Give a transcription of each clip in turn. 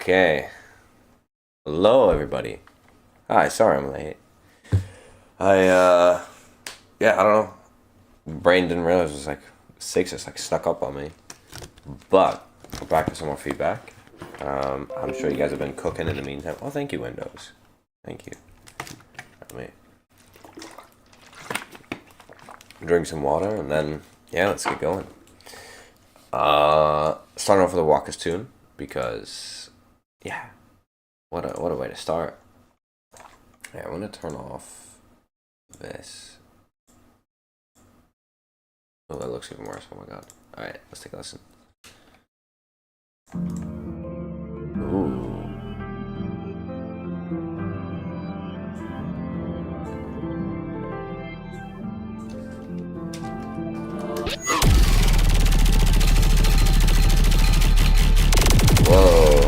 Okay. Hello, everybody. Hi, sorry I'm late. I don't know. Brain didn't realize it was like 6, just like snuck up on me. But, we're back with some more feedback. I'm sure you guys have been cooking in the meantime. Oh, thank you, Windows. Thank you. Let me drink some water and then, yeah, let's get going. Starting off with a Walker's tune because, yeah, what a way to start. Yeah, I'm gonna turn off this. Oh, that looks even worse. Oh my god. Alright, let's take a listen. Ooh. Whoa.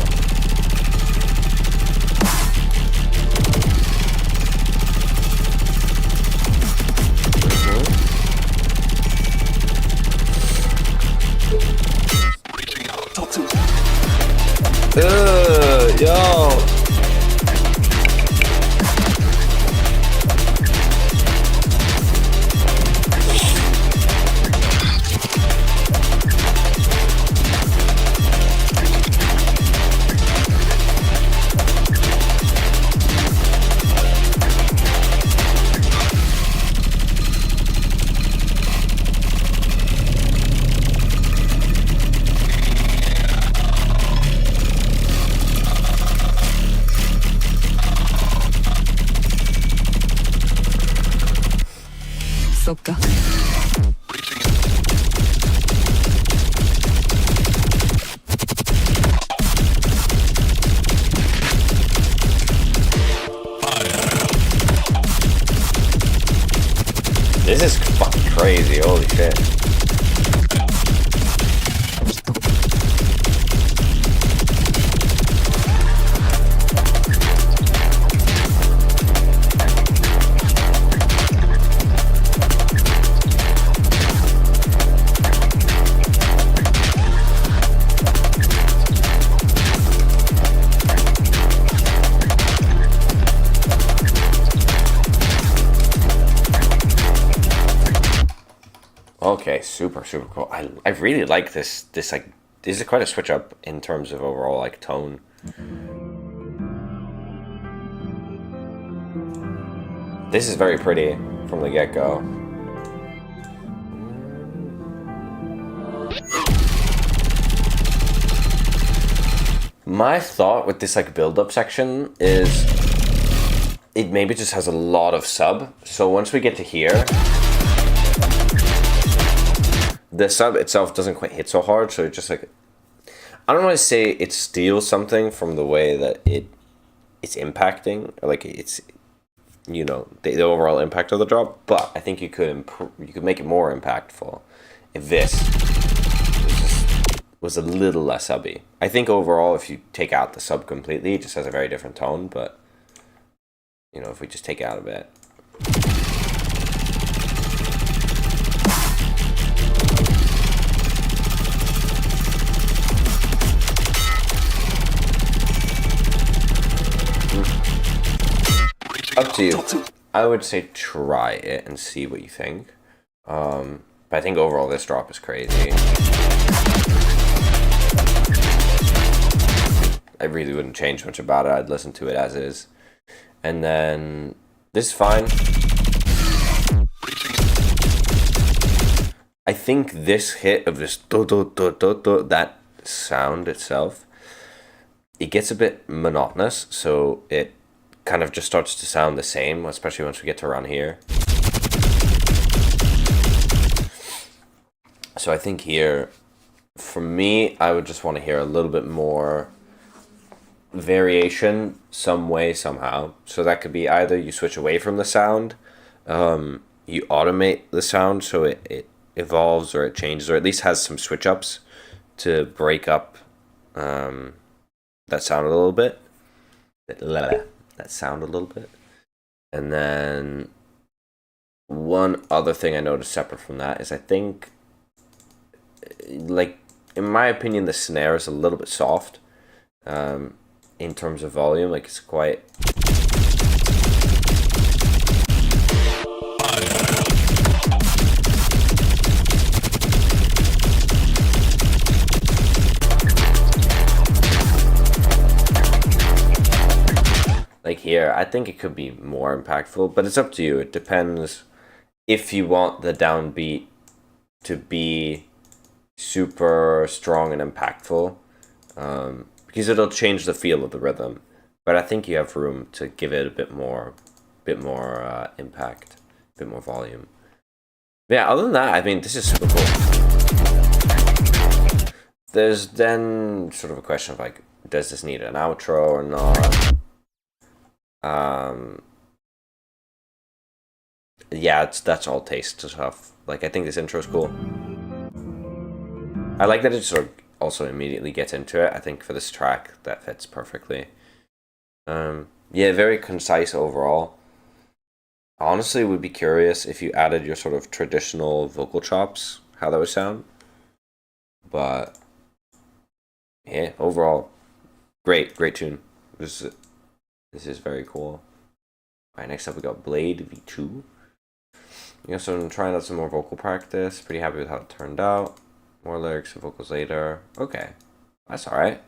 Yo. 쏠까? This is fucking crazy, holy shit. Okay, super cool. I really like this like this is quite a switch up in terms of overall like tone. This is very pretty from the get-go. My thought with this like build-up section is it maybe just has a lot of sub. So once we get to here, the sub itself doesn't quite hit so hard, so it just like, I don't want to say it steals something from the way that it's impacting, like it's, you know, the overall impact of the drop, but I think you could make it more impactful if this was a little less subby. I think overall, if you take out the sub completely, it just has a very different tone, but, you know, if we just take it out a bit. Up to you. I would say try it and see what you think. But I think overall this drop is crazy. I really wouldn't change much about it. I'd listen to it as is. And then this is fine. I think this hit of this that sound itself, it gets a bit monotonous, so it kind of just starts to sound the same, especially once we get to around here. So I think here, for me, I would just want to hear a little bit more variation some way, somehow. So that could be either you switch away from the sound, you automate the sound so it evolves or it changes, or at least has some switch ups to break up that sound a little bit. That sound a little bit. And then one other thing I noticed separate from that is I think, like, in my opinion, the snare is a little bit soft. in terms of volume. Like it's quite. Like here, I think it could be more impactful, but it's up to you. It depends if you want the downbeat to be super strong and impactful, because it'll change the feel of the rhythm. But I think you have room to give it a bit more impact, a bit more volume. But yeah, other than that, I mean, this is super cool. There's then sort of a question of like, does this need an outro or not? Yeah, that's all taste stuff. Like I think this intro is cool. I like that it sort of also immediately gets into it. I think for this track that fits perfectly. Yeah, very concise overall. Honestly, would be curious if you added your sort of traditional vocal chops, how that would sound. But yeah, overall, great tune. This is very cool. Alright, next up we got Blade V2. Yeah, so I'm trying out some more vocal practice. Pretty happy with how it turned out. More lyrics and vocals later. Okay, that's alright.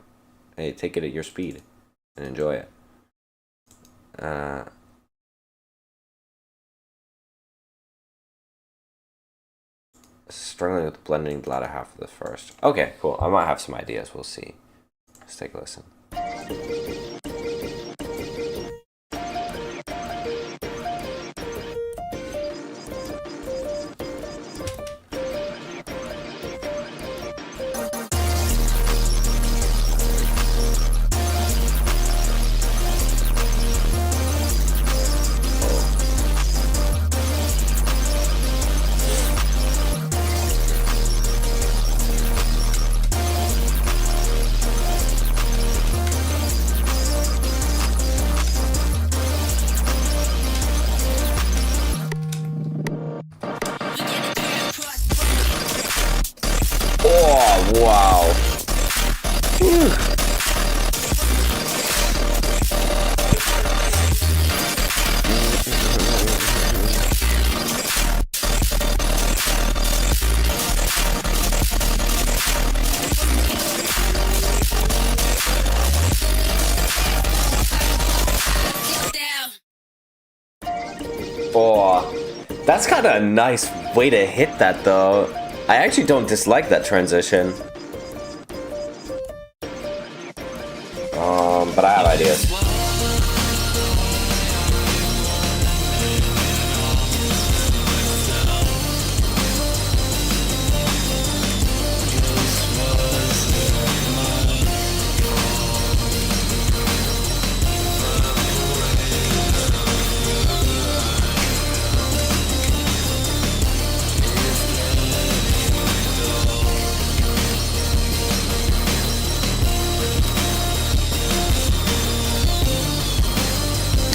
Hey, take it at your speed and enjoy it. Struggling with blending the latter half of this first. Okay, cool. I might have some ideas. We'll see. Let's take a listen. Oh, wow. Oh, that's kind of a nice way to hit that, though. I actually don't dislike that transition. But I have ideas.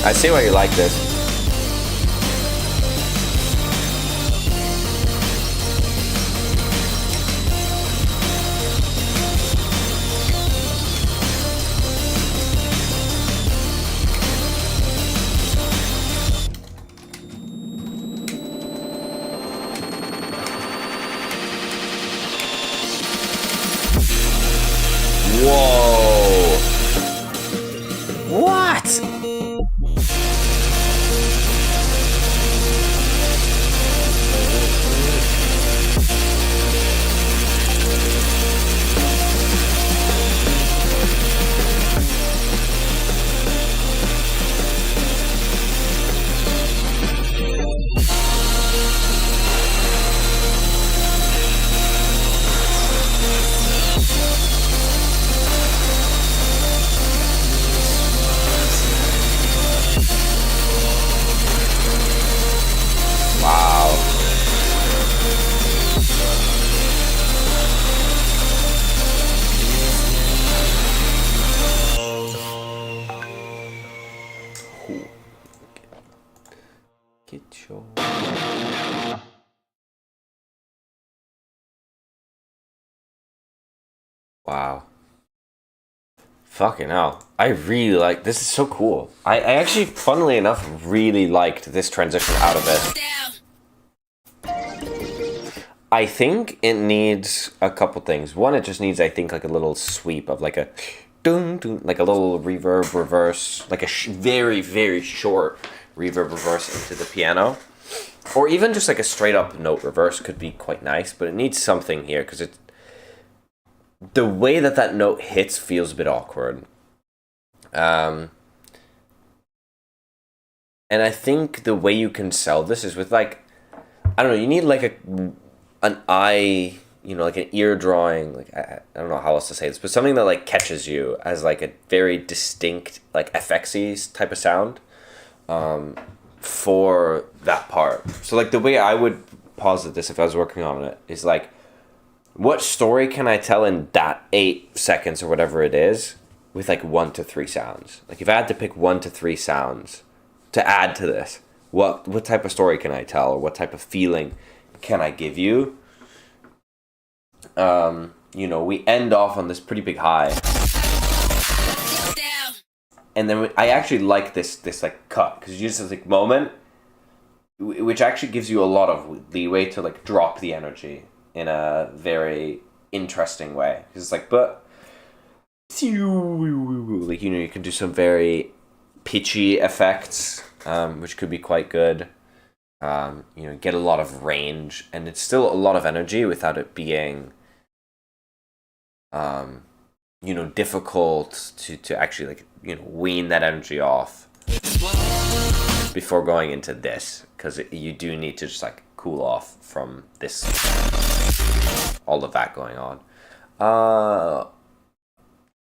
I see why you like this. Whoa! What? Get your... Wow. Fucking hell. I really like this. Is so cool. I actually, funnily enough, really liked this transition out of it. I think it needs a couple things. One, it just needs, I think, like a little sweep of like a dun, dun, like a little reverb reverse, like a very, very short reverb reverse into the piano. Or even just like a straight up note reverse could be quite nice, but it needs something here because it, the way that that note hits feels a bit awkward. And I think the way you can sell this is with like, I don't know, you need like an eye, you know, like an ear drawing, like I don't know how else to say this, but something that like catches you as like a very distinct like FX-y type of sound for that part. So like the way I would posit this if I was working on it is like, what story can I tell in that 8 seconds or whatever it is with like 1 to 3 sounds? Like if I had to pick 1 to 3 sounds to add to this, what type of story can I tell, or what type of feeling can I give you? You know, we end off on this pretty big high, and then I actually like this like cut because you use this like moment, which actually gives you a lot of leeway to like drop the energy in a very interesting way. Because it's like, but like, you know, you can do some very pitchy effects, which could be quite good. You know, get a lot of range, and it's still a lot of energy without it being, you know, difficult to actually like, you know, wean that energy off before going into this, because you do need to just like cool off from this, all of that going on.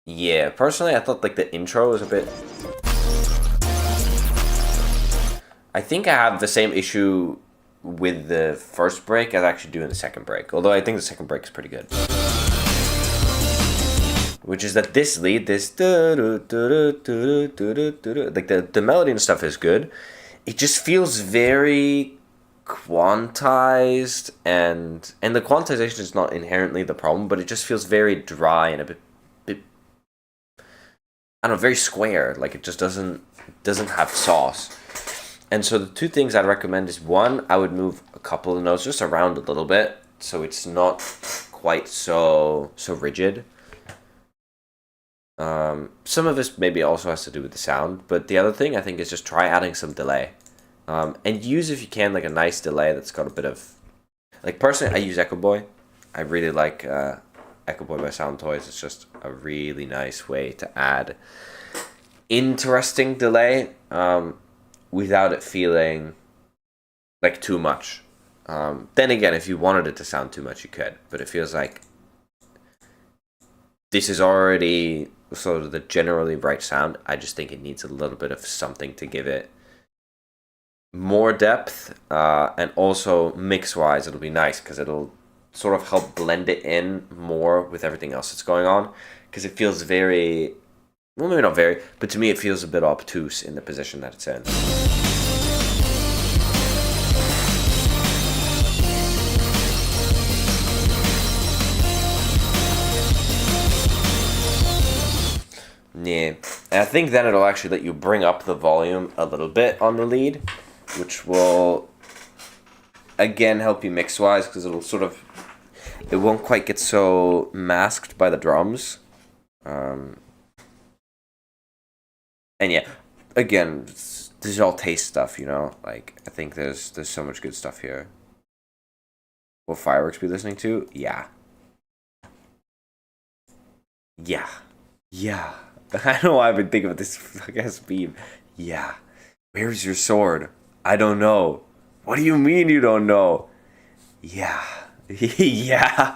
Yeah, personally, I thought like the intro was a bit. I think I have the same issue with the first break as I actually do in the second break. Although I think the second break is pretty good. Which is that this lead, this like the melody and stuff is good. It just feels very quantized, and the quantization is not inherently the problem, but it just feels very dry and a bit I don't know, very square. Like it just doesn't have sauce. And so the two things I'd recommend is, one, I would move a couple of notes just around a little bit so it's not quite so rigid. Some of this maybe also has to do with the sound, but the other thing I think is just try adding some delay. And use, if you can, like a nice delay that's got a bit of, like personally I use Echo Boy. I really like Echo Boy by Sound Toys. It's just a really nice way to add interesting delay without it feeling like too much. Then again, if you wanted it to sound too much, you could, but it feels like this is already sort of the generally right sound. I just think it needs a little bit of something to give it more depth, and also mix-wise it'll be nice because it'll sort of help blend it in more with everything else that's going on, because it feels very, well, maybe not very, but to me it feels a bit obtuse in the position that it's in. Yeah, and I think then it'll actually let you bring up the volume a little bit on the lead, which will again help you mix-wise, because it'll sort of, it won't quite get so masked by the drums. And yeah, again, this is all taste stuff, you know. Like I think there's so much good stuff here. Will Fireworks be listening to? Yeah. I don't know why I've been thinking about this fucking beam. Yeah. Where's your sword? I don't know. What do you mean you don't know? Yeah. Yeah.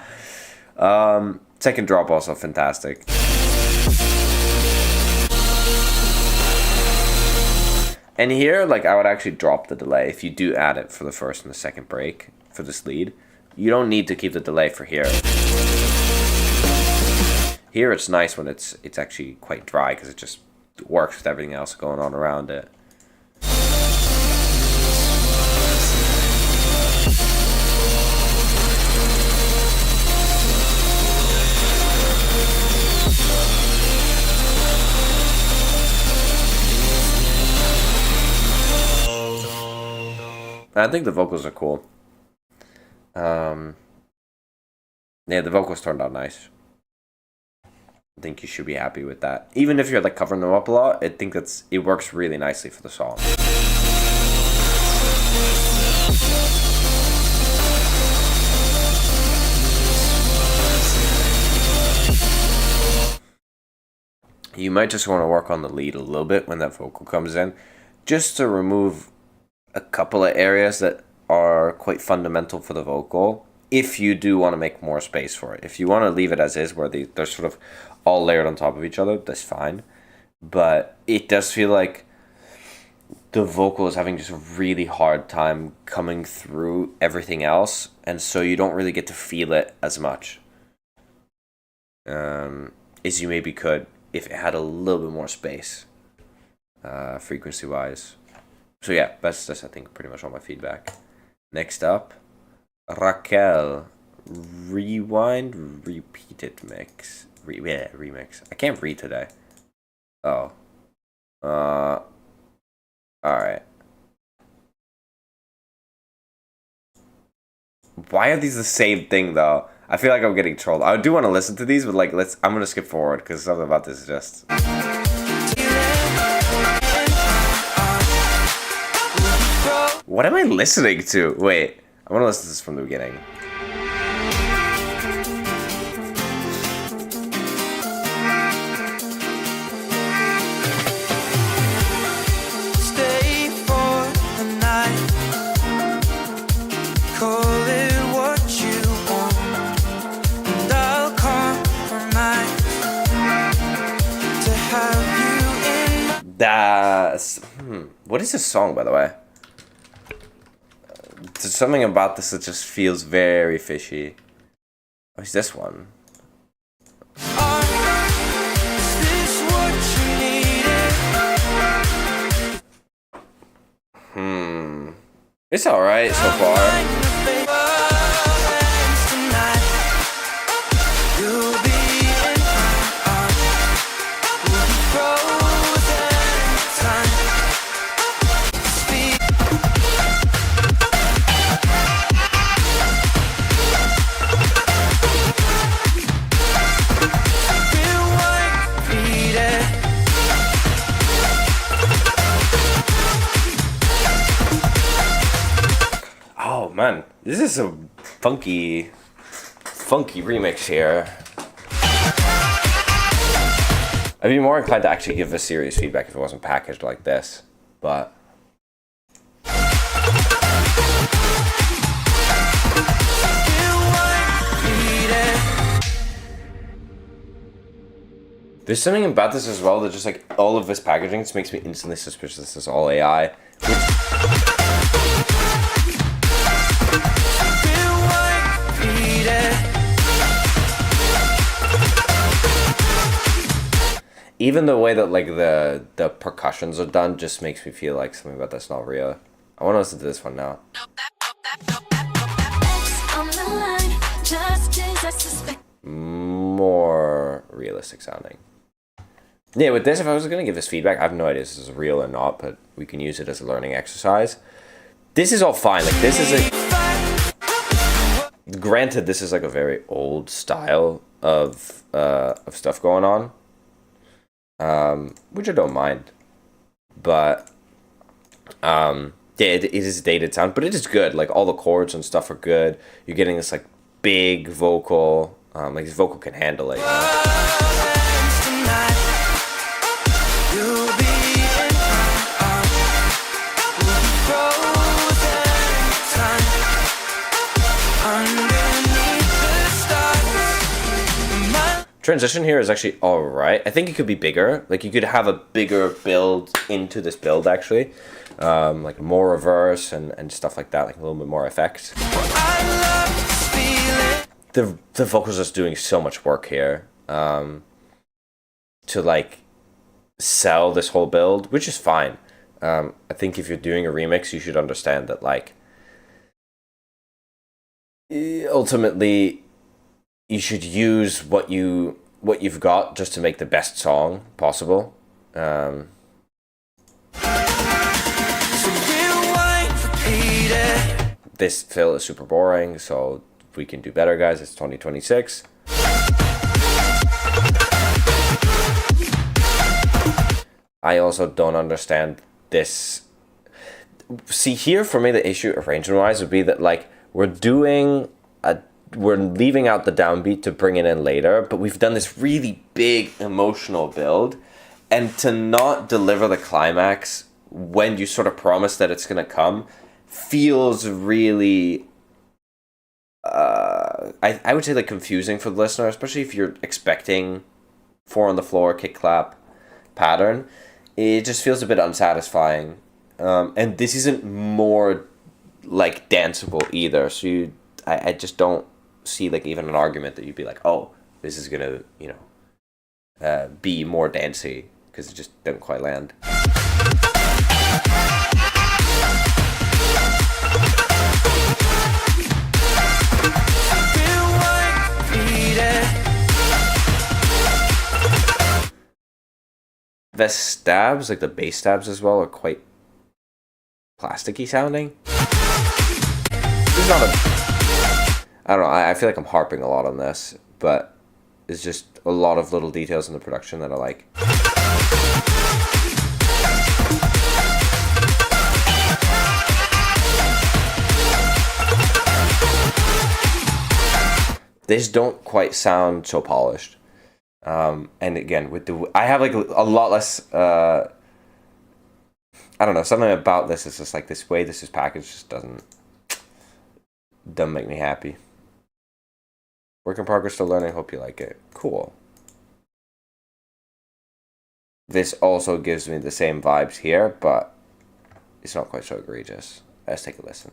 Second drop also fantastic. And here, like, I would actually drop the delay if you do add it for the first and the second break for this lead. You don't need to keep the delay for here. Here it's nice when it's actually quite dry, because it just works with everything else going on around it. I think the vocals are cool. Yeah, the vocals turned out nice. I think you should be happy with that. Even if you're like covering them up a lot, I think it works really nicely for the song. You might just want to work on the lead a little bit when that vocal comes in, just to remove a couple of areas that are quite fundamental for the vocal. If you do want to make more space for it, if you want to leave it as is, where they're sort of all layered on top of each other, that's fine. But it does feel like the vocal is having just a really hard time coming through everything else, and so you don't really get to feel it as much as you maybe could if it had a little bit more space, frequency wise. So yeah, that's I think pretty much all my feedback. Next up, Raquel, rewind, repeated mix, remix. I can't read today. Oh, all right. Why are these the same thing though? I feel like I'm getting trolled. I do want to listen to these, but like, I'm gonna skip forward because something about this is just. What am I listening to? Wait, I want to listen to this from the beginning. Stay for the night. Call it what you want, and I'll compromise to have you in. That's. What is this song, by the way? There's something about this that just feels very fishy. Oh, it's this one. Is this what you needed? It's alright so far. You'll be in my arms. We'll be frozen in time. Speak. Rewind, read it. Oh man, this is a funky remix here. I'd be more inclined to actually give this serious feedback if it wasn't packaged like this, but. There's something about this as well that just like all of this packaging just makes me instantly suspicious this is all AI. Even the way that like the percussions are done just makes me feel like something about that's not real. I want to listen to this one now. More realistic sounding. Yeah, with this, if I was going to give this feedback, I have no idea if this is real or not, but we can use it as a learning exercise. This is all fine. Like, this is a... Granted, this is like a very old style of stuff going on. Which I don't mind. But, yeah, it is dated sound, but it is good. Like, all the chords and stuff are good. You're getting this, like, big vocal. Like, this vocal can handle it, you know? Transition here is actually alright. I think it could be bigger. Like, you could have a bigger build into this build, actually. Like, more reverse and stuff like that. Like, a little bit more effects. The vocals are just doing so much work here. To, like, sell this whole build, which is fine. I think if you're doing a remix, you should understand that, like, ultimately, you should use what you've got just to make the best song possible. So rewind, repeat it. this fill is super boring, so we can do better, guys. It's 2026. I also don't understand this. See, here for me, the issue arrangement-wise would be that, like, we're leaving out the downbeat to bring it in later, but we've done this really big emotional build, and to not deliver the climax when you sort of promise that it's going to come feels really, I would say, like, confusing for the listener, especially if you're expecting 4 on the floor, kick clap pattern. It just feels a bit unsatisfying. And this isn't more, like, danceable either, so I just don't see, like, even an argument that you'd be like, oh, this is gonna, be more dancey, because it just didn't quite land. The stabs, like the bass stabs as well, are quite plasticky sounding. This is not I don't know, I feel like I'm harping a lot on this, but it's just a lot of little details in the production that I like. These don't quite sound so polished. And again, I have like a lot less, I don't know, something about this is just like this way this is packaged just doesn't make me happy. Work in progress, still learning, hope you like it. Cool. This also gives me the same vibes here, but it's not quite so egregious. Let's take a listen.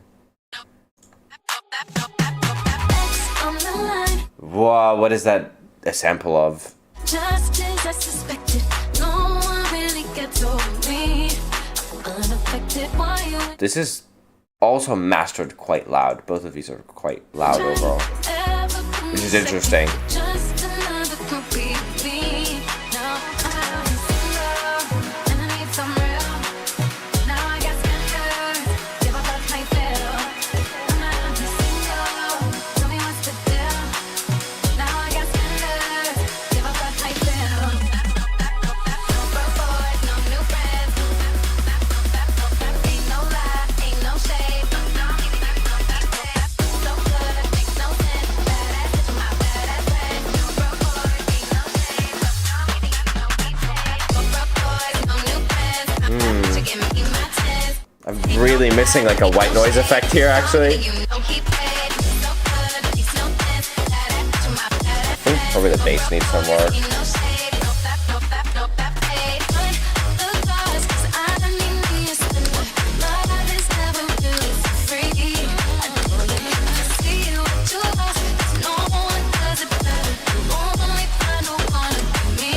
Wow, what is that a sample of? Just as I suspected, no one really gets over me. Unaffected, why you This is also mastered quite loud. Both of these are quite loud overall, which is interesting. just another copy of me. Now I'm in love, and I need some real. Now I got scandals, give up that my fail. I'm not single, tell me what's the deal. Now I got scandals, give up that my fail. No boys, no new friends. Ain't no lie, ain't no shade. So good, makes no sense. Badass bitch, my badass friend. No broke boys, ain't no shade. No broke boys, no new friends. She give me my tens. I'm really missing like a white noise effect here, actually. You know he paid. So good, makes no sense. Badass bitch, my badass I think probably the bass needs some work. ain't no shade. No paid. The cause, 'cause I need me a spender. Love is never really free. I know you need to see what you lost, 'cause no one does it better. You only find the one of me.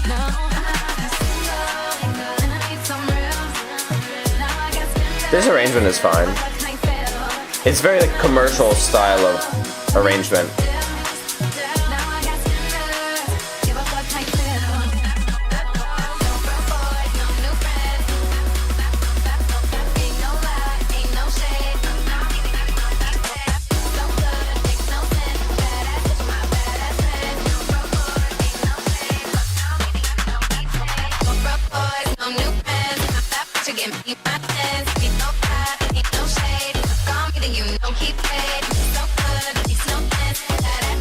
Now I'm single, and I need some real. Now I got spenders. This arrangement is fine. It's very like commercial style of arrangement.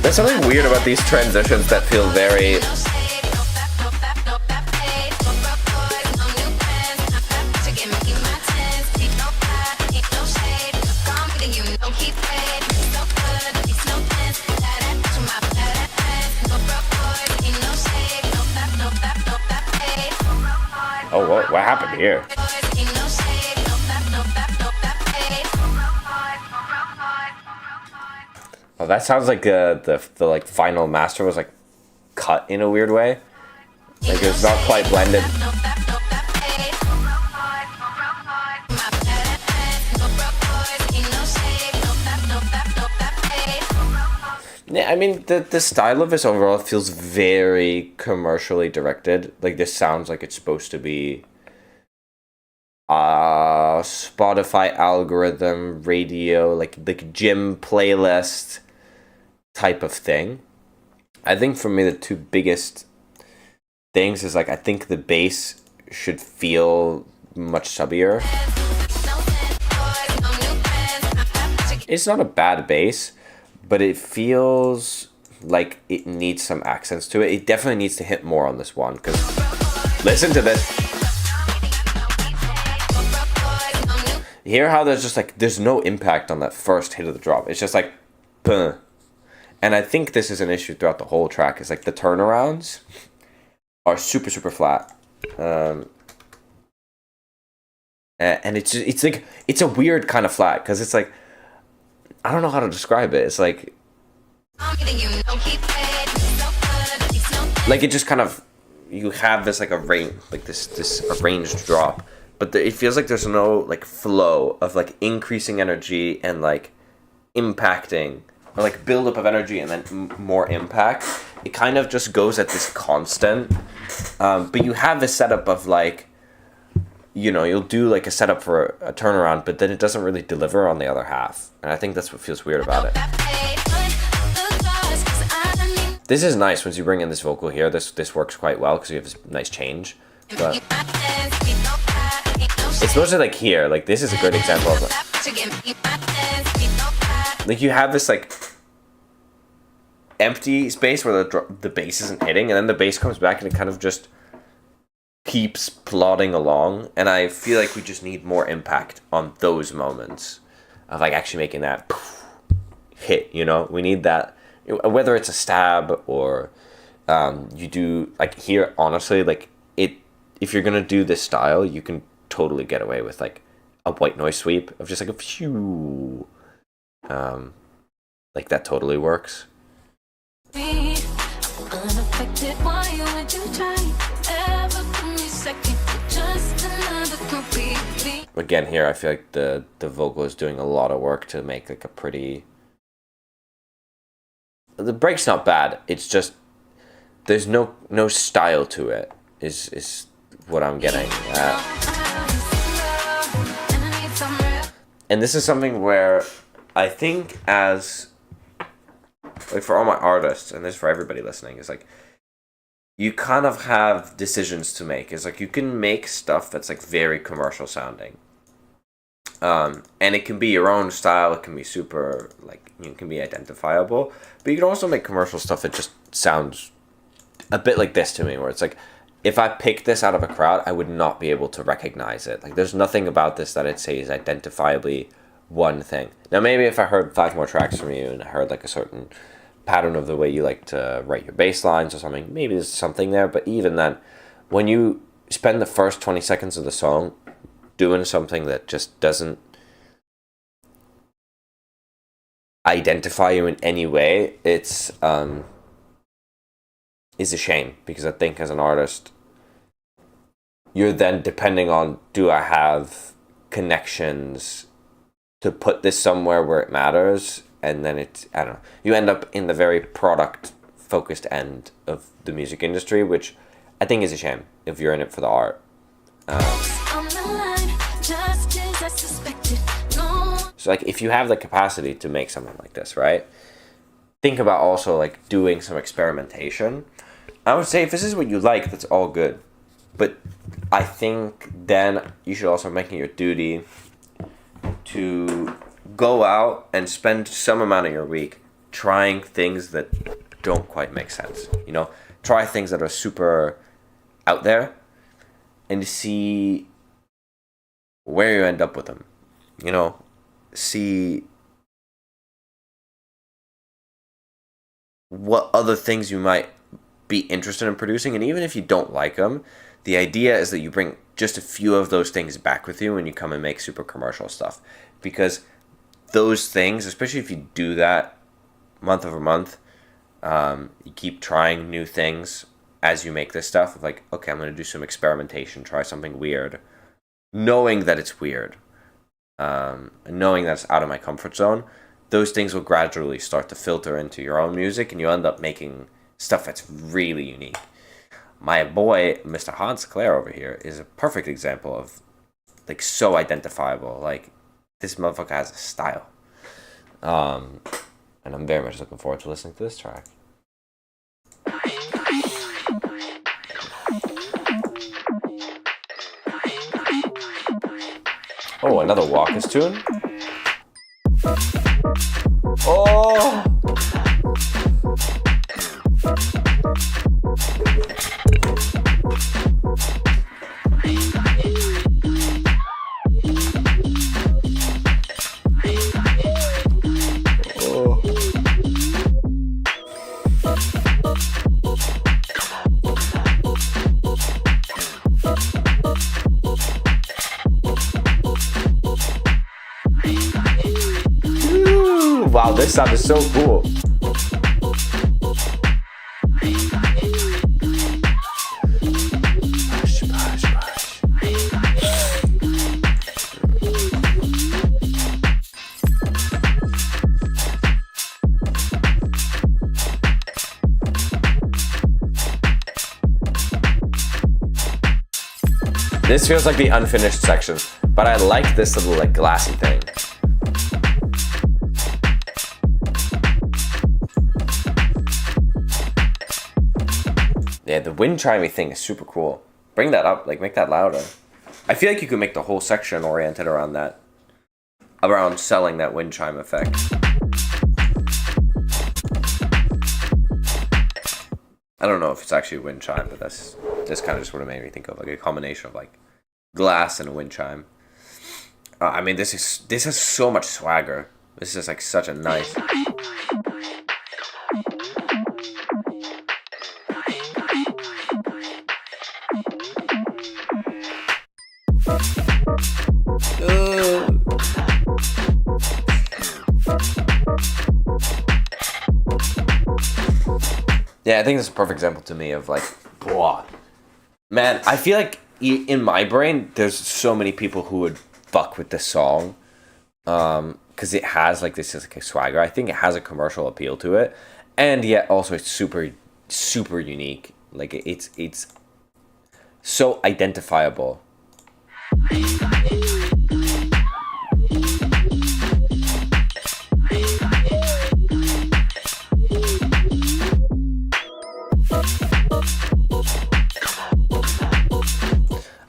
There's something weird about these transitions that feel very oh, what happened here? Oh, that sounds like the like final master was like cut in a weird way. Like it's not quite blended. Yeah, I mean the style of this overall feels very commercially directed. Like this sounds like it's supposed to be Spotify algorithm, radio, like gym playlist type of thing. I think for me the two biggest things is like I think the bass should feel much subbier. It's not a bad bass, but it feels like it needs some accents to it. It definitely needs to hit more on this one, because listen to this. Hear how there's just like, there's no impact on that first hit of the drop. It's just like, "Puh." And I think this is an issue throughout the whole track. It's like the turnarounds are super, super flat. And it's like, it's a weird kind of flat, because it's like, I don't know how to describe it. It's like it just kind of, you have this like this arranged drop, but it feels like there's no like flow of like increasing energy and like impacting, or like buildup of energy and then more impact. It kind of just goes at this constant, but you have this setup of like, you know, you'll do like a setup for a turnaround, but then it doesn't really deliver on the other half. And I think that's what feels weird about it. This is nice once you bring in this vocal here. This works quite well because you have this nice change. But it's mostly like here. Like this is a great example of like you have this like empty space where the bass isn't hitting, and then the bass comes back and it kind of just keeps plodding along. And I feel like we just need more impact on those moments of like actually making that hit, you know. We need that, whether it's a stab or you do like here. Honestly, like it, if you're gonna do this style, you can totally get away with like a white noise sweep of just like a few, like that totally works. Again, here I feel like the vocal is doing a lot of work to make like a pretty. The break's not bad. It's just there's no style to it. Is what I'm getting at. And this is something where I think as like for all my artists, and this for everybody listening, is like you kind of have decisions to make. It's like you can make stuff that's like very commercial sounding. And it can be your own style. It can be super, like, you can be identifiable. But you can also make commercial stuff that just sounds a bit like this to me, where it's like, if I picked this out of a crowd, I would not be able to recognize it. Like, there's nothing about this that I'd say is identifiably one thing. Now, maybe if I heard 5 more tracks from you and I heard, like, a certain pattern of the way you like to write your bass lines or something, maybe there's something there. But even then, when you spend the first 20 seconds of the song doing something that just doesn't identify you in any way, it's is a shame, because I think as an artist you're then depending on, do I have connections to put this somewhere where it matters? And then it's, I don't know, you end up in the very product focused end of the music industry, which I think is a shame if you're in it for the art. So like if you have the capacity to make something like this, right? Think about also like doing some experimentation. I would say if this is what you like, that's all good. But I think then you should also make it your duty to go out and spend some amount of your week trying things that don't quite make sense. You know, try things that are super out there and see where you end up with them. You know, see what other things you might be interested in producing. And even if you don't like them, the idea is that you bring just a few of those things back with you when you come and make super commercial stuff. Because those things, especially if you do that month over month, you keep trying new things as you make this stuff. Like, okay, I'm going to do some experimentation, try something weird, knowing that it's weird, knowing that it's out of my comfort zone. Those things will gradually start to filter into your own music, and you end up making stuff that's really unique. My boy, Mr. Hans Clare over here, is a perfect example of like so identifiable. Like this motherfucker has a style. And I'm very much looking forward to listening to this track. Oh, another Walker's tune. Oh. Wow, this sound is so cool. This feels like the unfinished section, but I like this little like glassy thing. Yeah, the wind chimey thing is super cool. Bring that up, like make that louder. I feel like you could make the whole section oriented around that. Around selling that wind chime effect. I don't know if it's actually a wind chime, but that's kind of just what it made me think of, like a combination of like glass and a wind chime. I mean, this has so much swagger. This is like such a nice. Yeah, I think this is a perfect example to me of like, blah. Man, I feel like in my brain, there's so many people who would fuck with this song, because it has like this is like a swagger. I think it has a commercial appeal to it, and yet also it's super, super unique. Like it's so identifiable.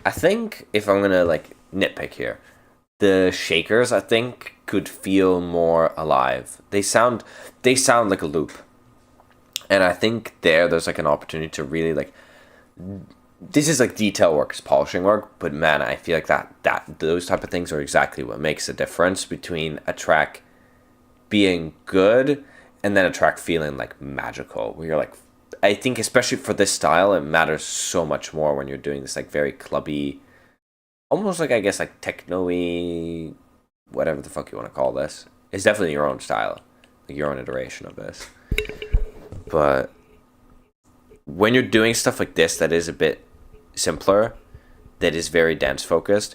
I think if I'm gonna like nitpick here, the shakers I think could feel more alive. They sound like a loop, and I think there's like an opportunity to really like. This is like detail work, it's polishing work, but man, I feel like that those type of things are exactly what makes the difference between a track being good and then a track feeling like magical. Where you're like, I think especially for this style, it matters so much more when you're doing this like very clubby, almost like I guess like techno-y, whatever the fuck you want to call this. It's definitely your own style, like your own iteration of this. But when you're doing stuff like this that is a bit simpler, that is very dance focused,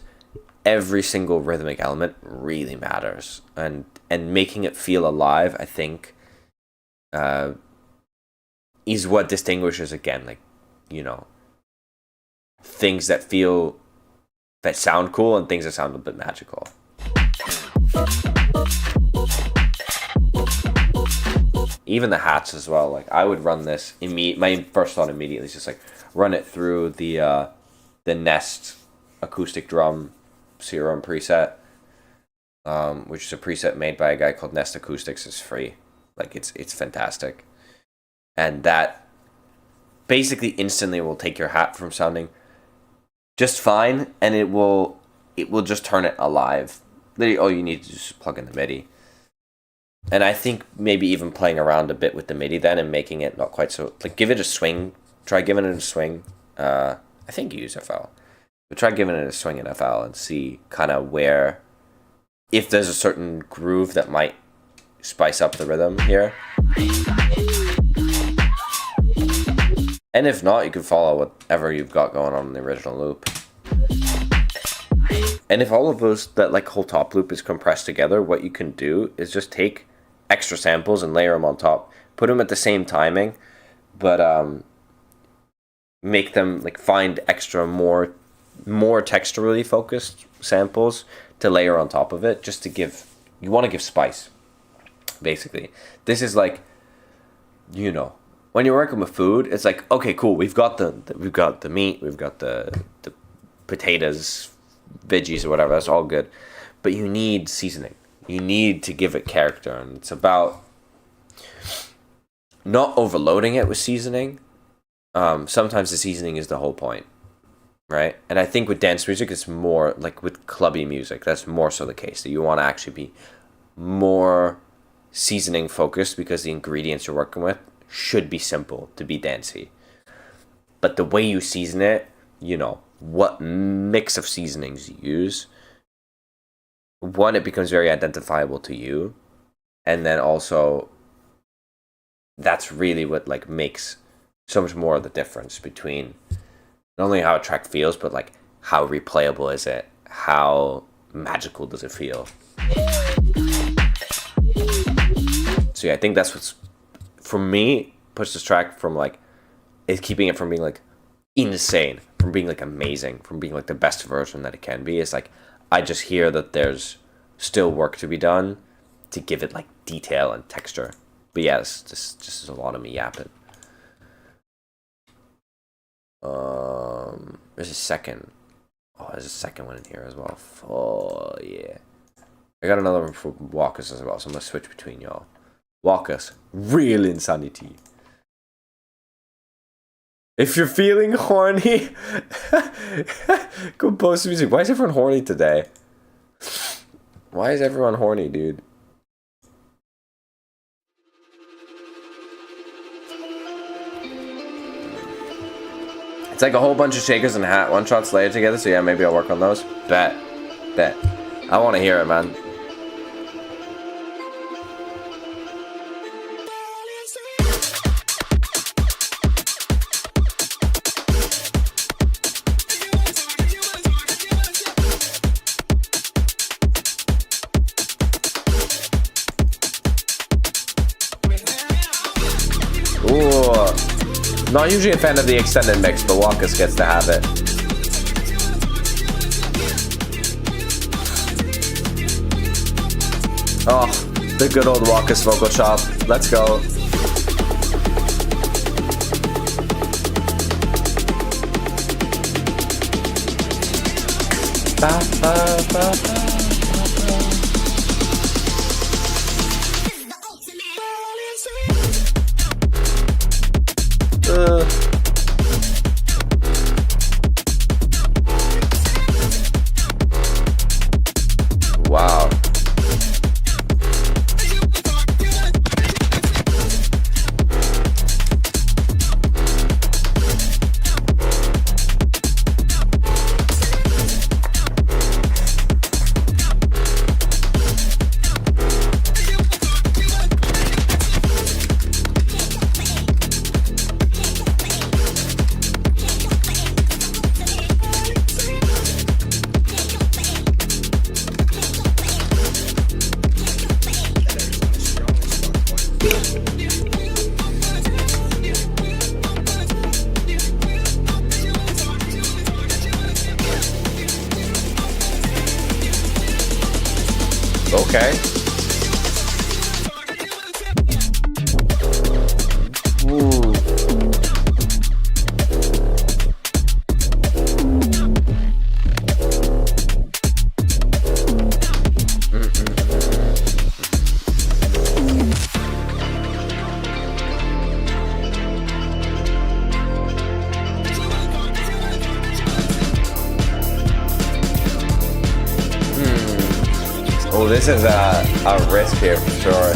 every single rhythmic element really matters, and making it feel alive, I think, is what distinguishes, again, like, you know, things that sound cool and things that sound a bit magical. Even the hats as well. Like, I would run this my first thought immediately is just like run it through the Nest acoustic drum serum preset, which is a preset made by a guy called Nest Acoustics. It's free. Like, it's fantastic. And that basically instantly will take your hat from sounding just fine, and it will just turn it alive. Literally, all you need to just plug in the MIDI. And I think maybe even playing around a bit with the MIDI then and making it not quite so, like, give it a swing. Try giving it a swing. I think you use FL. But try giving it a swing in FL and see kind of where, if there's a certain groove that might spice up the rhythm here. And if not, you can follow whatever you've got going on in the original loop. And if all of those, that like whole top loop is compressed together, what you can do is just take extra samples and layer them on top. Put them at the same timing, but make them like find extra more more texturally focused samples to layer on top of it, just to give, you want to give spice, basically. This is like, you know, when you're working with food, it's like, okay, cool, we've got the meat, we've got the potatoes, veggies or whatever, that's all good, but you need seasoning. You need to give it character, and it's about not overloading it with seasoning. Sometimes the seasoning is the whole point, right? And I think with dance music, it's more like with clubby music, that's more so the case, that you want to actually be more seasoning focused, because the ingredients you're working with should be simple to be dancey. But the way you season it, you know, what mix of seasonings you use, one, it becomes very identifiable to you, and then also that's really what like makes so much more of the difference between not only how a track feels, but like how replayable is it, how magical does it feel. So yeah, I think that's what's, for me, puts this track from like, is keeping it from being like insane, from being like amazing, from being like the best version that it can be. It's like, I just hear that there's still work to be done to give it like detail and texture. But yeah, this just is a lot of me yapping. There's a second. Oh, there's a second one in here as well. Oh yeah. I got another one for Walkus as well, so I'm gonna switch between y'all. Walkus, real insanity. If you're feeling horny, compose music. Why is everyone horny today? Why is everyone horny, dude? It's like a whole bunch of shakers and hat one shots layered together, so yeah, maybe I'll work on those. Bet. I want to hear it, man. Not usually a fan of the extended mix, but Walkus gets to have it. Oh, the good old Walkus vocal chop. Let's go. Ba, ba, ba, ba. Wow. Okay. Ooh. Oh, this is a risk here for sure.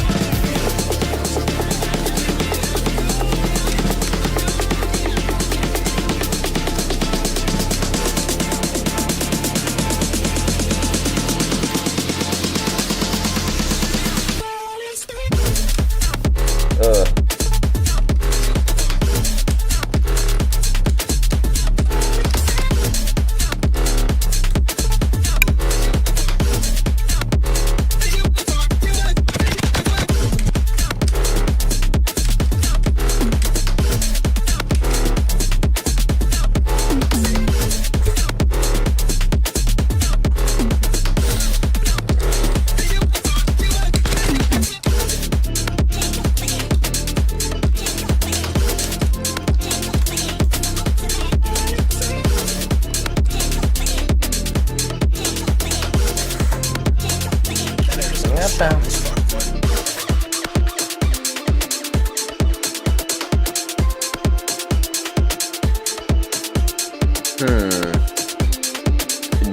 sounds.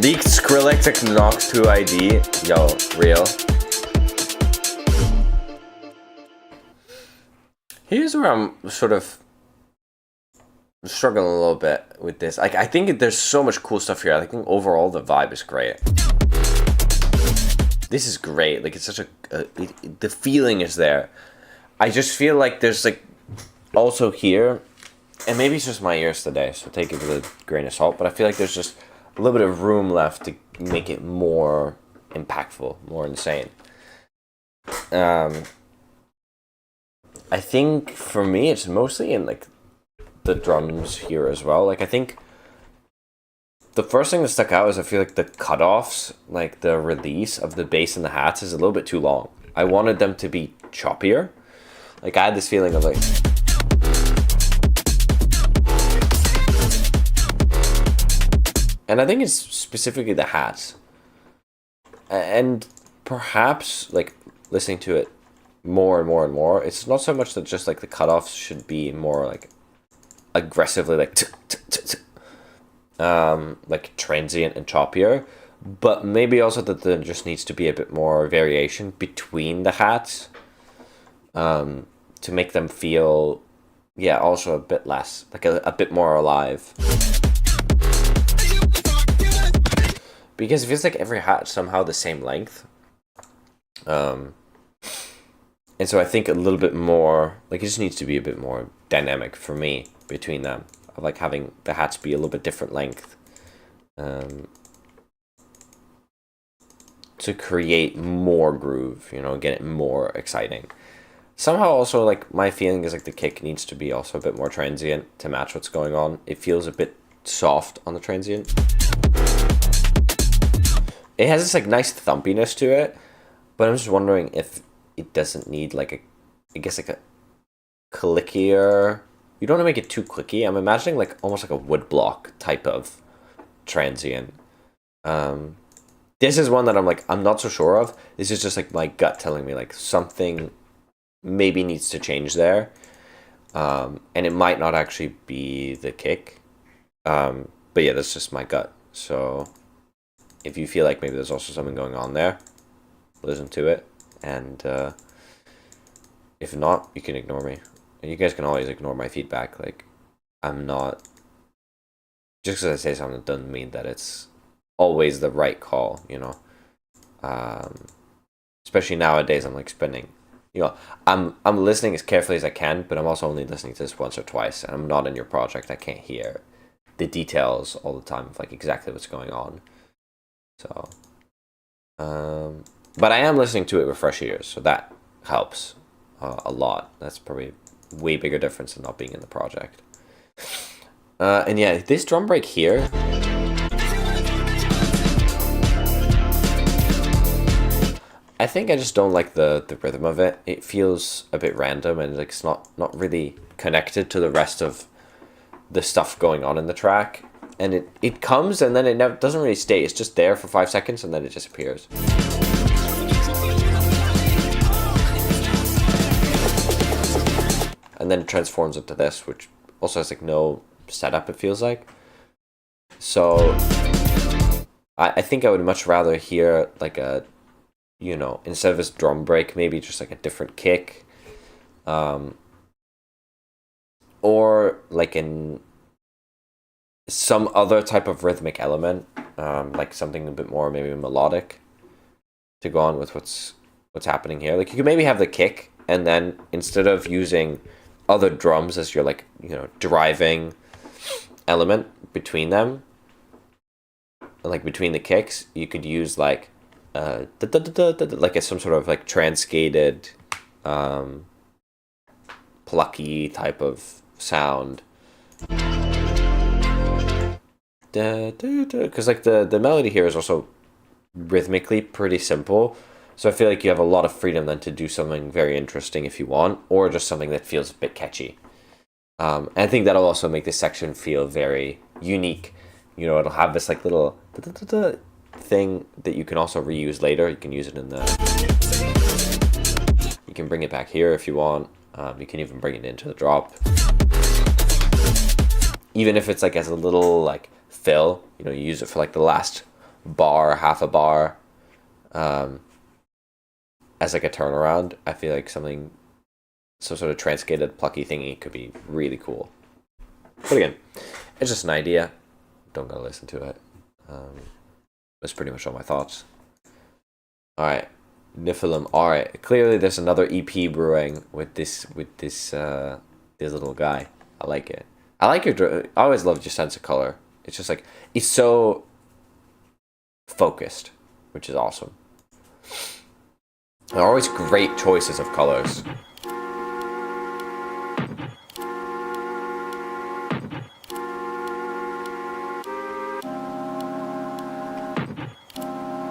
Leaked Skrillex Knox 2 ID. Yo, real. Here's where I'm sort of struggling a little bit with this. Like, I think there's so much cool stuff here. I think overall the vibe is great. This is great. Like, it's such the feeling is there. I just feel like there's like also here, and maybe it's just my ears today, so take it with a grain of salt, but I feel like there's just a little bit of room left to make it more impactful, more insane. I think for me it's mostly in like the drums here as well. Like, I think the first thing that stuck out is I feel like the cutoffs, like the release of the bass and the hats, is a little bit too long. I wanted them to be choppier. Like, I had this feeling of like, and I think it's specifically the hats. And perhaps, like, listening to it more and more and more, it's not so much that just, like, the cutoffs should be more, like, aggressively, like, like, transient and choppier, but maybe also that there just needs to be a bit more variation between the hats, to make them feel, yeah, also a bit less, like, a bit more alive. Because it feels like every hat's somehow the same length. And so I think a little bit more, like, it just needs to be a bit more dynamic for me between them. Of like having the hats be a little bit different length. To create more groove, you know, get it more exciting. Somehow also, like, my feeling is like the kick needs to be also a bit more transient to match what's going on. It feels a bit soft on the transient. It has this like nice thumpiness to it, but I'm just wondering if it doesn't need like a, I guess like a clickier. You don't want to make it too clicky. I'm imagining like almost like a woodblock type of transient. This is one that I'm not so sure of. This is just like my gut telling me like something maybe needs to change there, and it might not actually be the kick. But yeah, that's just my gut. So if you feel like maybe there's also something going on there, listen to it. And if not, you can ignore me. And you guys can always ignore my feedback. Like, I'm not... Just because I say something doesn't mean that it's always the right call, you know? Especially nowadays, I'm like spending... You know, I'm listening as carefully as I can, but I'm also only listening to this once or twice. And I'm not in your project. I can't hear the details all the time of like exactly what's going on. So, but I am listening to it with fresh ears, so that helps a lot. That's probably a way bigger difference than not being in the project. And yeah, this drum break here, I think I just don't like the rhythm of it. It feels a bit random and like it's not really connected to the rest of the stuff going on in the track. And it comes and then it never doesn't really stay. It's just there for 5 seconds and then it disappears. And then it transforms into this, which also has like no setup, it feels like. So I think I would much rather hear like a, you know, instead of this drum break, maybe just like a different kick. Or like in some other type of rhythmic element, like something a bit more maybe melodic to go on with what's happening here. Like you could maybe have the kick and then instead of using other drums as your like, you know, driving element between them, like between the kicks, you could use like like some sort of like transcated plucky type of sound. Because like the melody here is also rhythmically pretty simple, so I feel like you have a lot of freedom then to do something very interesting if you want, or just something that feels a bit catchy. And I think that'll also make this section feel very unique. You know, it'll have this like little thing that you can also reuse later. You can use it in the can bring it back here if you want. You can even bring it into the drop. Even if it's like as a little like fill, you know, you use it for like the last bar, half a bar, as like a turnaround. I feel like some sort of transcated plucky thingy could be really cool. But again, it's just an idea. Don't gotta listen to it. That's pretty much all my thoughts. All right, Nephilim. All right, clearly there's another EP brewing with this little guy. I like it. I like your. I always loved your sense of color. It's just like it's so focused, which is awesome. They're always great choices of colors.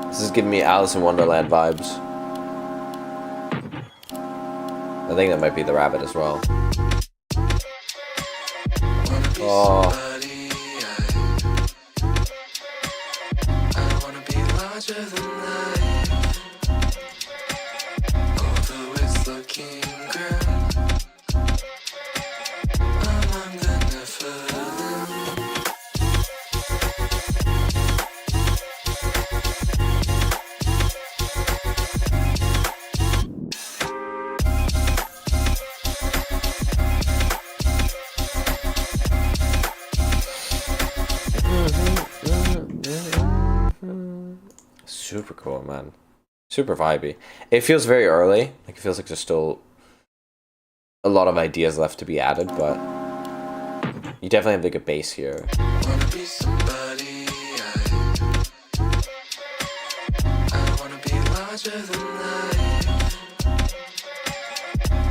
This is giving me Alice in Wonderland vibes. I think that might be the rabbit as well. Oh. I wanna be larger than life. Although it's looking grim, among the Nephilim. Super cool, man. Super vibey. It feels very early. Like it feels like there's still a lot of ideas left to be added, but you definitely have like a base here. Wanna be somebody. I wanna be larger than life.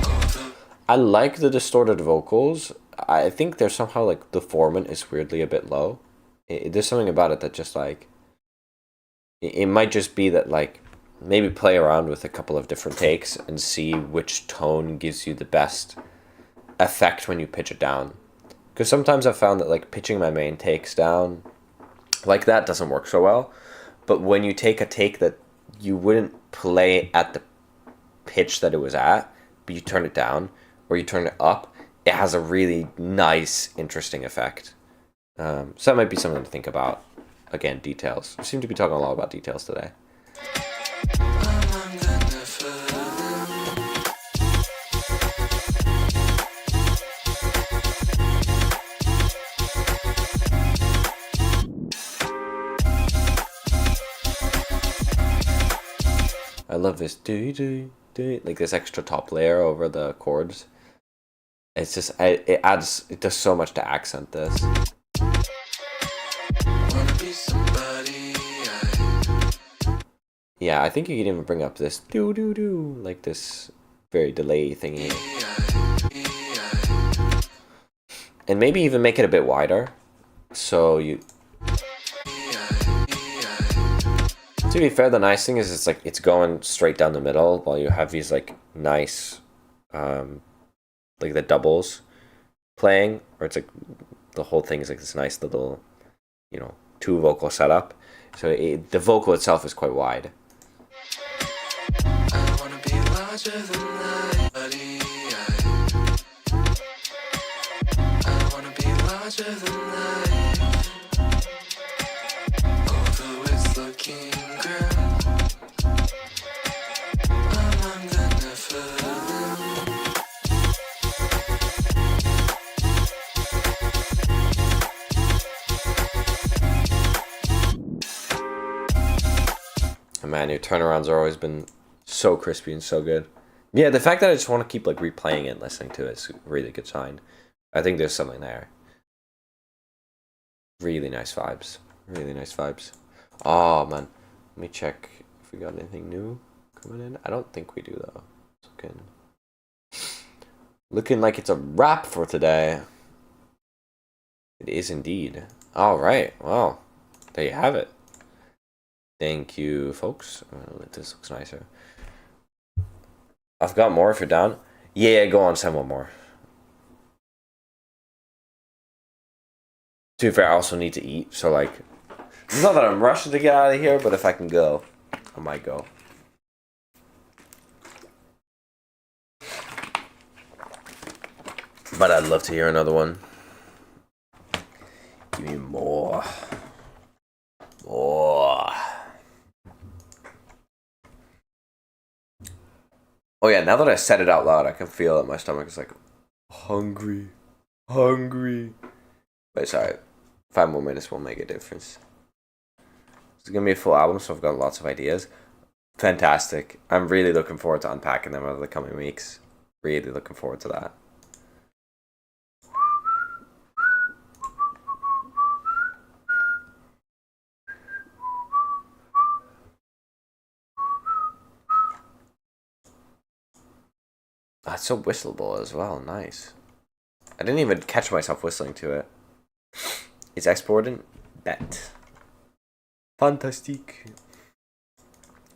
Although I like the distorted vocals. I think there's somehow like the formant is weirdly a bit low. There's something about it that just like it might just be that like maybe play around with a couple of different takes and see which tone gives you the best effect when you pitch it down. Because sometimes I've found that like pitching my main takes down like that doesn't work so well. But when you take a take that you wouldn't play at the pitch that it was at, but you turn it down or you turn it up, it has a really nice, interesting effect. So that might be something to think about. Again, details. We seem to be talking a lot about details today. among the Nephilim. I love this do like this extra top layer over the chords. It's just it does so much to accent this. Wanna be somebody. Yeah, I think you can even bring up this do like this very delay thingy, and maybe even make it a bit wider. So you. To be fair, the nice thing is it's like it's going straight down the middle while you have these like nice, like the doubles playing, or it's like the whole thing is like this nice little, you know, two vocal setup. So the vocal itself is quite wide. I wanna be larger than life. I wanna be larger than life. Although it's looking grim, among the Nephilim. And man, your turnarounds are always been so crispy and so good. Yeah, the fact that I just want to keep like replaying it and listening to it is a really good sign. I think there's something there. Really nice vibes. Really nice vibes. Oh man, let me check if we got anything new coming in. I don't think we do though. It's looking like it's a wrap for today. It is indeed. All right. Well, there you have it. Thank you, folks. This looks nicer. I've got more if you're down. Yeah, go on, send one more. To be fair, I also need to eat, so like, it's not that I'm rushing to get out of here, but if I can go, I might go. But I'd love to hear another one. Give me more. More. Oh yeah, now that I said it out loud, I can feel that my stomach is like hungry. Hungry. Wait, sorry. 5 more minutes will make a difference. It's gonna be a full album, so I've got lots of ideas. Fantastic. I'm really looking forward to unpacking them over the coming weeks. Really looking forward to that. That's so whistleable as well. Nice. I didn't even catch myself whistling to it. It's exporting. Bet. Fantastic.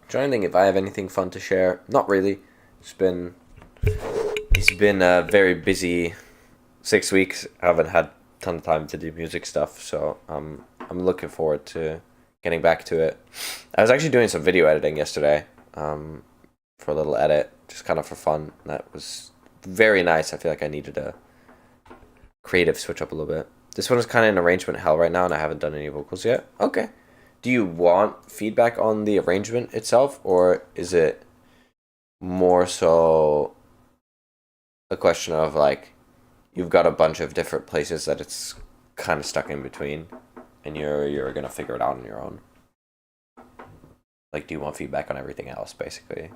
Trying to think if I have anything fun to share. Not really. It's been a very busy 6 weeks. I haven't had a ton of time to do music stuff, so I'm looking forward to getting back to it. I was actually doing some video editing yesterday, for a little edit, just kind of for fun. That was very nice. I feel like I needed a creative switch up a little bit. This one is kind of in arrangement hell right now, and I haven't done any vocals yet. Okay. Do you want feedback on the arrangement itself, or is it more so a question of like you've got a bunch of different places that it's kind of stuck in between, and you're gonna figure it out on your own? Like, do you want feedback on everything else, basically,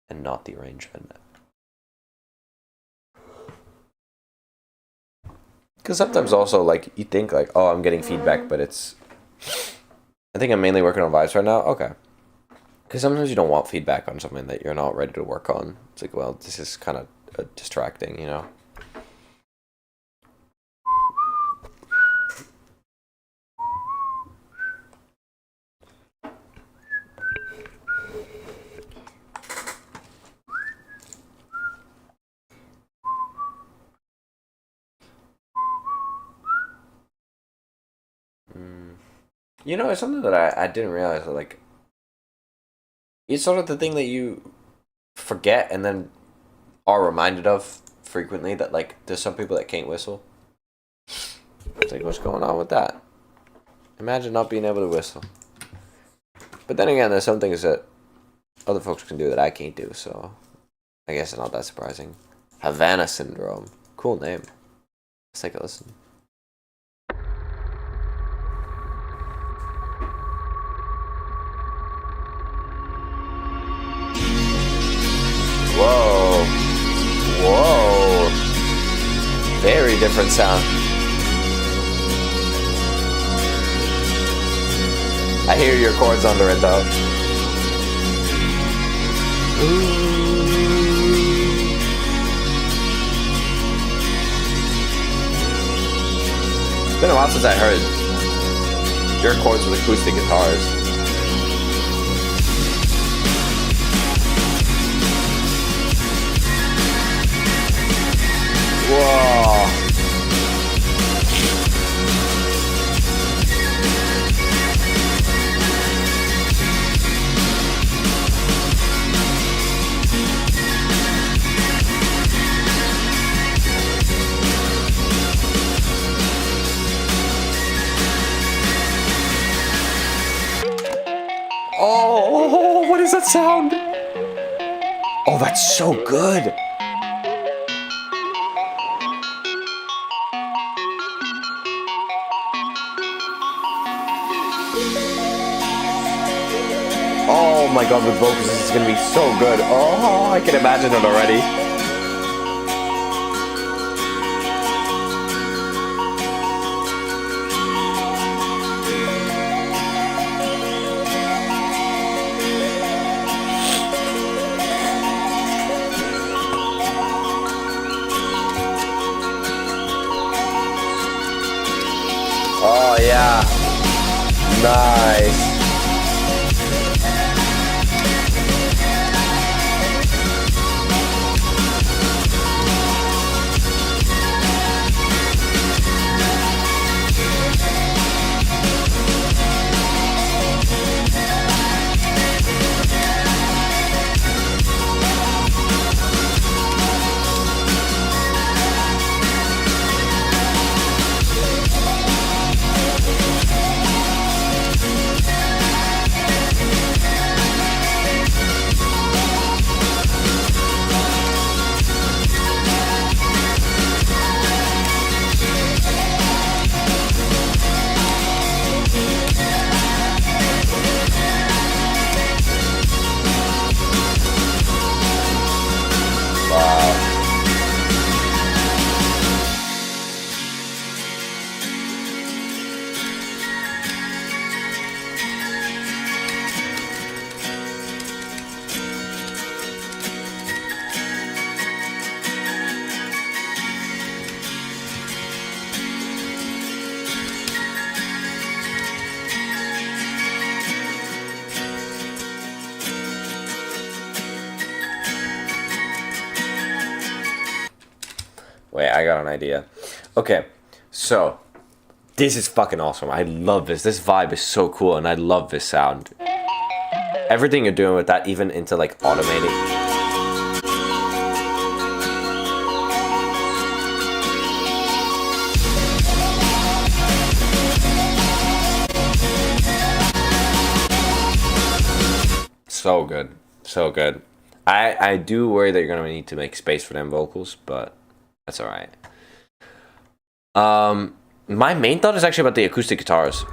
and not the arrangement? Because sometimes also, like, you think, like, oh, I'm getting feedback, but it's... I think I'm mainly working on vibes right now. Okay. Because sometimes you don't want feedback on something that you're not ready to work on. It's like, well, this is kind of distracting, you know? You know, it's something that I didn't realize that, like, it's sort of the thing that you forget and then are reminded of frequently, that, like, there's some people that can't whistle. It's like, what's going on with that? Imagine not being able to whistle. But then again, there's some things that other folks can do that I can't do, so I guess it's not that surprising. Havana Syndrome. Cool name. Let's take a listen. Whoa. Whoa. Very different sound. I hear your chords under it though. It's been a while since I heard your chords with acoustic guitars. Whoa. Oh, what is that sound? Oh, that's so good. Oh my god, with vocals this is gonna be so good. Oh, I can imagine it already. Oh yeah. Nice. I got an idea. Okay, so this is fucking awesome. I love this. This vibe is so cool, and I love this sound. Everything you're doing with that, even into like automating. So good, so good. I do worry that you're gonna need to make space for them vocals, but that's all right. My main thought is actually about the acoustic guitars.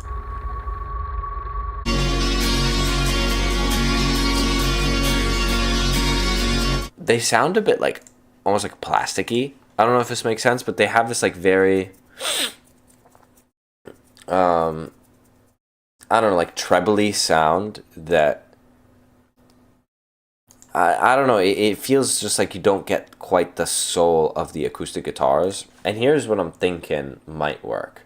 They sound a bit like almost like plasticky. I don't know if this makes sense, but they have this like very I don't know, like trebly sound that I don't know, it feels just like you don't get quite the soul of the acoustic guitars. And here's what I'm thinking might work.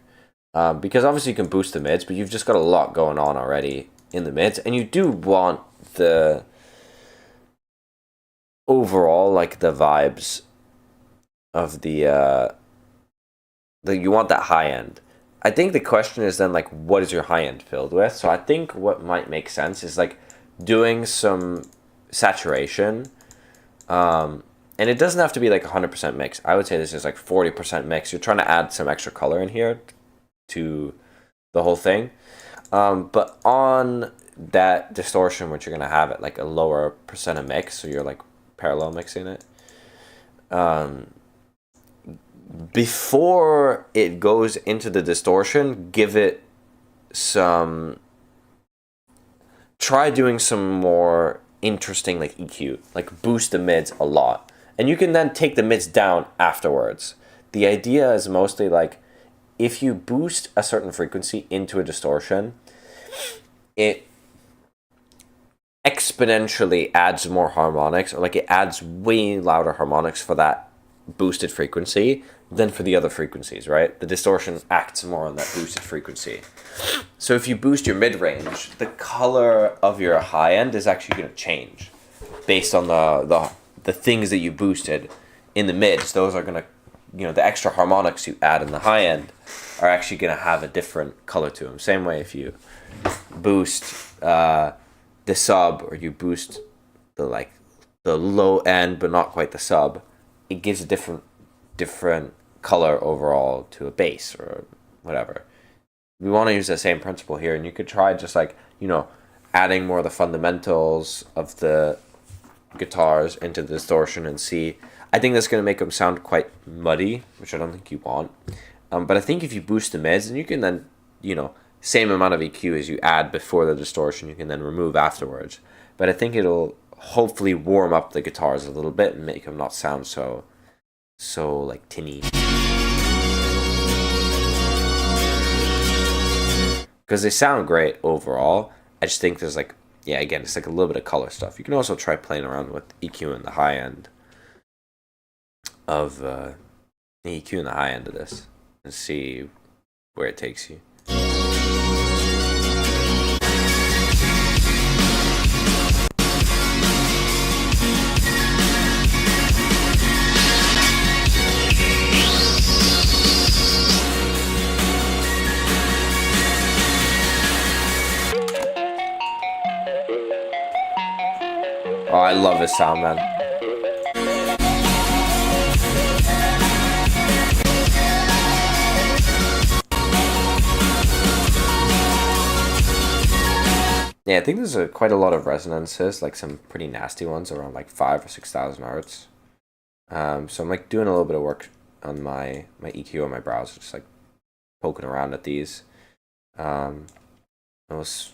Because obviously you can boost the mids, but you've just got a lot going on already in the mids. And you do want the overall, like the vibes of the you want that high end. I think the question is then like, what is your high end filled with? So I think what might make sense is like doing some saturation, and it doesn't have to be like 100% mix. I would say this is like 40% mix. You're trying to add some extra color in here to the whole thing, but on that distortion, which you're gonna have at like a lower percent of mix, so you're like parallel mixing it, before it goes into the distortion, give it some, try doing some more interesting like EQ, like boost the mids a lot, and you can then take the mids down afterwards. The idea is mostly like if you boost a certain frequency into a distortion, it exponentially adds more harmonics, or like it adds way louder harmonics for that boosted frequency than for the other frequencies, right? The distortion acts more on that boosted frequency. So if you boost your mid-range, the color of your high end is actually going to change based on the things that you boosted in the mids. Those are going to, you know, the extra harmonics you add in the high end are actually going to have a different color to them. Same way if you boost the sub, or you boost the low end but not quite the sub, it gives a different color overall to a bass or whatever. We want to use the same principle here, and you could try just like, you know, adding more of the fundamentals of the guitars into the distortion and see. I think that's going to make them sound quite muddy, which I don't think you want. But I think if you boost the mids, and you can then, you know, same amount of EQ as you add before the distortion, you can then remove afterwards. But I think it'll hopefully warm up the guitars a little bit and make them not sound so like tinny. Because they sound great overall. I just think there's like, yeah, again, it's like a little bit of color stuff. You can also try playing around with EQ in the high end of this and see where it takes you. Oh, I love this sound, man. Yeah, I think there's quite a lot of resonances, like some pretty nasty ones around like 5,000 or 6,000 hertz. So I'm like doing a little bit of work on my EQ on my browser, just like poking around at these. It was.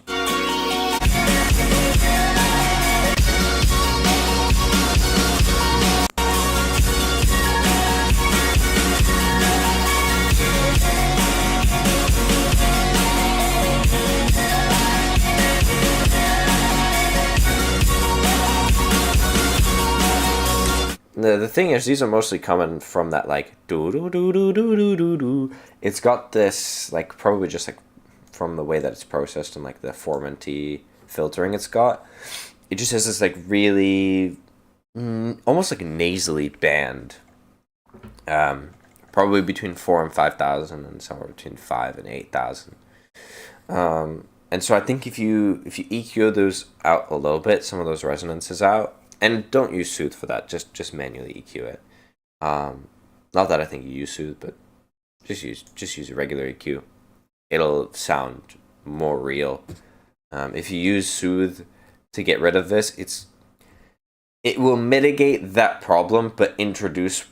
The thing is, these are mostly coming from that like do do do do do do do do. It's got this like probably just like from the way that it's processed and like the Formanty filtering it's got. It just has this like really almost like nasally band probably between 4 and 5,000, and somewhere between 5 and 8,000. And so I think if you EQ those out a little bit, some of those resonances out, and don't use Soothe for that, just manually EQ it. Not that I think you use Soothe, but just use a regular EQ. It'll sound more real. If you use Soothe to get rid of this, it will mitigate that problem, but introduce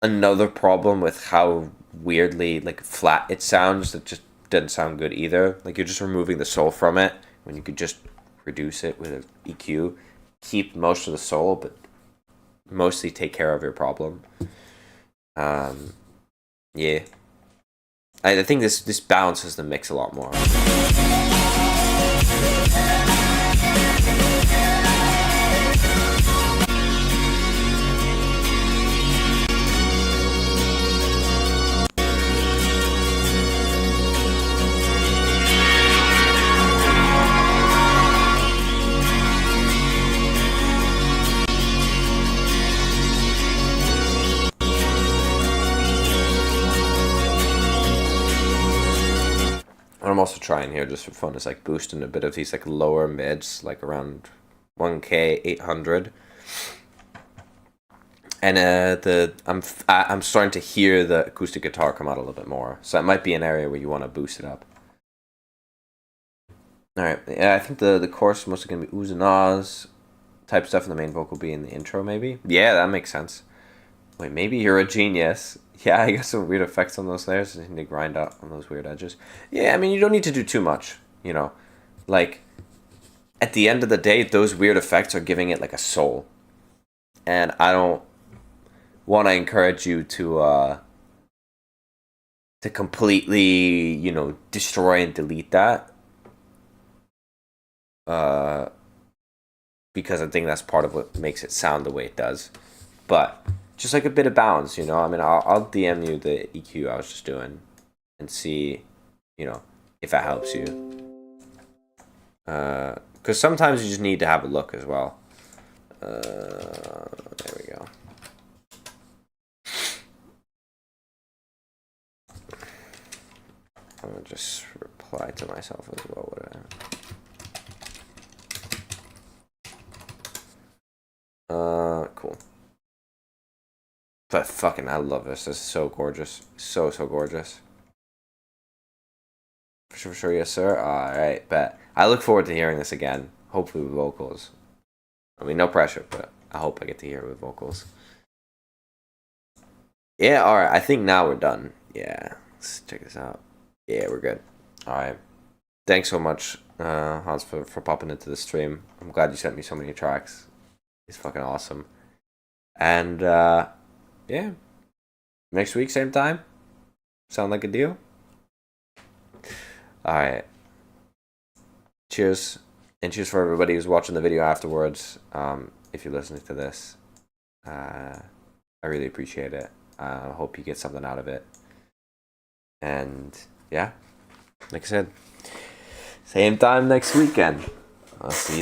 another problem with how weirdly like flat it sounds. That just doesn't sound good either. Like you're just removing the soul from it when you could just reduce it with an EQ, keep most of the soul, but mostly take care of your problem. Yeah, I think this balances the mix a lot more. What I'm also trying here just for fun is like boosting a bit of these like lower mids, like around 1K 800. And I'm starting to hear the acoustic guitar come out a little bit more, so that might be an area where you want to boost it up. All right, yeah, I think the chorus is mostly gonna be oohs and ahs type stuff, and the main vocal be in the intro, maybe. Yeah, that makes sense. Wait, maybe you're a genius. Yeah, I got some weird effects on those layers. I need to grind out on those weird edges. Yeah, I mean, you don't need to do too much, you know. Like, at the end of the day, those weird effects are giving it, like, a soul. And I don't want to encourage you to completely, you know, destroy and delete that. Because I think that's part of what makes it sound the way it does. But just like a bit of balance, you know. I mean, I'll DM you the EQ I was just doing and see, you know, if that helps you. Because sometimes you just need to have a look as well. There we go. I'm gonna just reply to myself as well. Cool. But fucking, I love this. This is so gorgeous. So gorgeous. For sure, yes, sir. Alright, bet. I look forward to hearing this again. Hopefully with vocals. I mean, no pressure, but I hope I get to hear it with vocals. Yeah, alright. I think now we're done. Yeah. Let's check this out. Yeah, we're good. Alright. Thanks so much, Hans, for popping into the stream. I'm glad you sent me so many tracks. It's fucking awesome. And, yeah. Next week, same time? Sound like a deal? Alright. Cheers. And cheers for everybody who's watching the video afterwards. If you're listening to this. I really appreciate it. I hope you get something out of it. And, yeah. Like I said, same time next weekend. I'll see you.